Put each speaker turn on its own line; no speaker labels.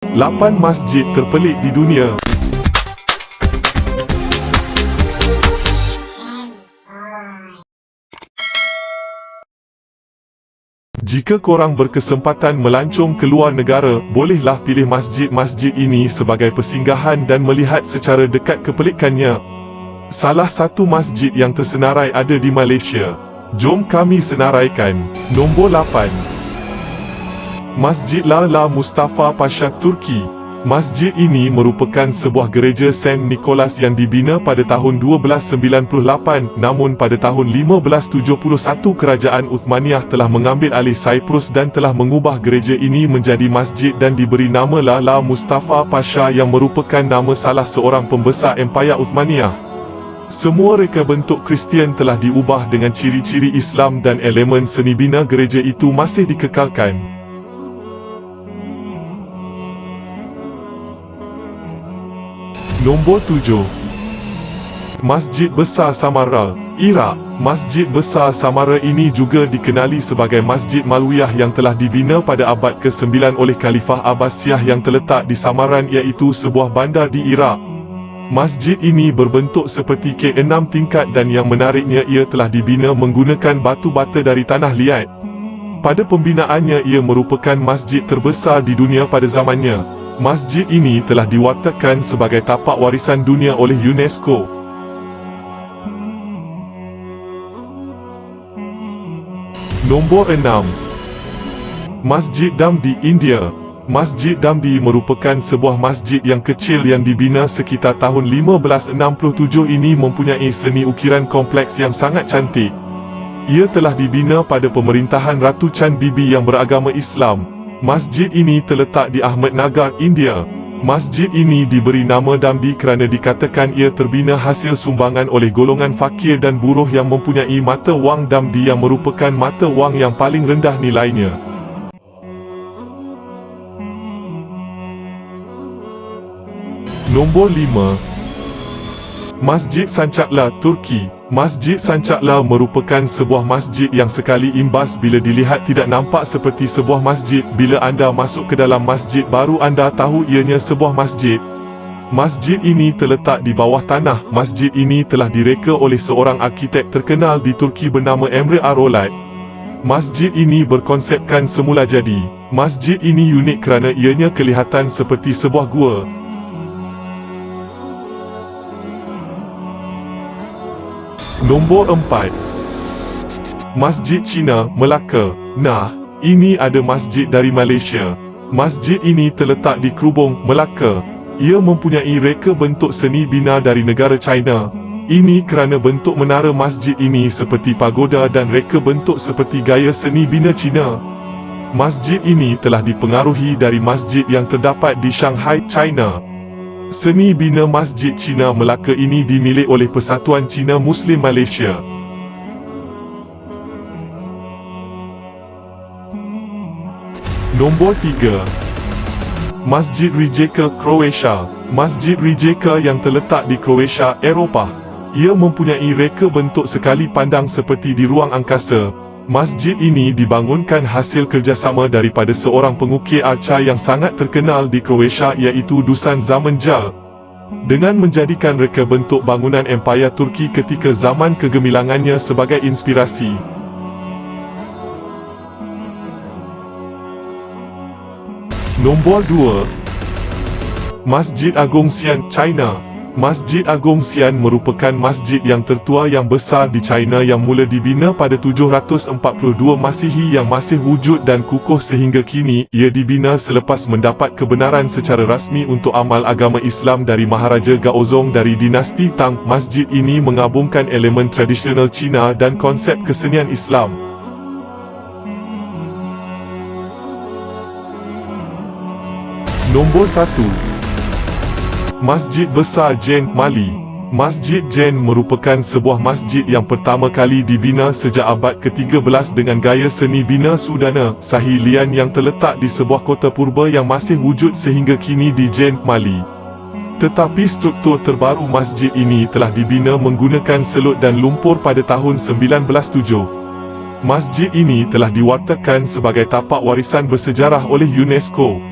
8 masjid terpelik di dunia. Jika korang berkesempatan melancong ke luar negara, bolehlah pilih masjid-masjid ini sebagai persinggahan dan melihat secara dekat kepelikannya. Salah satu masjid yang tersenarai ada di Malaysia. Jom kami senaraikan. Nombor 8. Masjid Lala Mustafa Pasha, Turki. Masjid ini merupakan sebuah gereja Saint Nicholas yang dibina pada tahun 1298, namun pada tahun 1571 Kerajaan Uthmaniyah telah mengambil alih Cyprus dan telah mengubah gereja ini menjadi masjid dan diberi nama Lala Mustafa Pasha yang merupakan nama salah seorang pembesar Empayar Uthmaniyah. Semua reka bentuk Kristian telah diubah dengan ciri-ciri Islam dan elemen seni bina gereja itu masih dikekalkan. Nombor 7. Masjid Besar Samarra, Iraq. Masjid Besar Samarra ini juga dikenali sebagai Masjid Malwiyah yang telah dibina pada abad ke-9 oleh Khalifah Abbasiyah yang terletak di Samarran, iaitu sebuah bandar di Iraq. Masjid ini berbentuk seperti kek 6 tingkat dan yang menariknya ia telah dibina menggunakan batu bata dari tanah liat. Pada pembinaannya ia merupakan masjid terbesar di dunia pada zamannya. Masjid ini telah diwartakan sebagai tapak warisan dunia oleh UNESCO. Nombor 6. Masjid Damdi, India. Masjid Damdi merupakan sebuah masjid yang kecil yang dibina sekitar tahun 1567 ini mempunyai seni ukiran kompleks yang sangat cantik. Ia telah dibina pada pemerintahan Ratu Chan Bibi yang beragama Islam. Masjid ini terletak di Ahmednagar, India. Masjid ini diberi nama Damdi kerana dikatakan ia terbina hasil sumbangan oleh golongan fakir dan buruh yang mempunyai mata wang Damdi yang merupakan mata wang yang paling rendah nilainya. Nombor 5. Masjid Sancakla, Turki. Masjid Sancakla merupakan sebuah masjid yang sekali imbas bila dilihat tidak nampak seperti sebuah masjid. Bila anda masuk ke dalam masjid baru anda tahu ianya sebuah masjid. Masjid ini terletak di bawah tanah. Masjid ini telah direka oleh seorang arkitek terkenal di Turki bernama Emre Arolat. Masjid ini berkonsepkan semula jadi. Masjid ini unik kerana ianya kelihatan seperti sebuah gua. Nombor 4. Masjid Cina, Melaka. Nah, ini ada masjid dari Malaysia. Masjid ini terletak di Krubong, Melaka. Ia mempunyai reka bentuk seni bina dari negara China. Ini kerana bentuk menara masjid ini seperti pagoda dan reka bentuk seperti gaya seni bina Cina. Masjid ini telah dipengaruhi dari masjid yang terdapat di Shanghai, China. Seni bina Masjid Cina Melaka ini dimilik oleh Persatuan Cina Muslim Malaysia. Nombor 3. Masjid Rijeka, Croatia. Masjid Rijeka yang terletak di Croatia, Eropah. Ia mempunyai reka bentuk sekali pandang seperti di ruang angkasa. Masjid ini dibangunkan hasil kerjasama daripada seorang pengukir arca yang sangat terkenal di Croatia, iaitu Dusan Zamanjak. Dengan menjadikan reka bentuk bangunan Empayar Turki ketika zaman kegemilangannya sebagai inspirasi. Nombor 2. Masjid Agung Xi'an, China. Masjid Agung Xi'an merupakan masjid yang tertua yang besar di China yang mula dibina pada 742 Masihi yang masih wujud dan kukuh sehingga kini. Ia dibina selepas mendapat kebenaran secara rasmi untuk amal agama Islam dari Maharaja Gaozong dari dinasti Tang. Masjid ini menggabungkan elemen tradisional Cina dan konsep kesenian Islam. Nombor 1. Masjid Besar Jen, Mali. Masjid Jen merupakan sebuah masjid yang pertama kali dibina sejak abad ke-13 dengan gaya seni bina Sudana, Sahilian yang terletak di sebuah kota purba yang masih wujud sehingga kini di Jen, Mali. Tetapi struktur terbaru masjid ini telah dibina menggunakan selut dan lumpur pada tahun 1907. Masjid ini telah diwartakan sebagai tapak warisan bersejarah oleh UNESCO.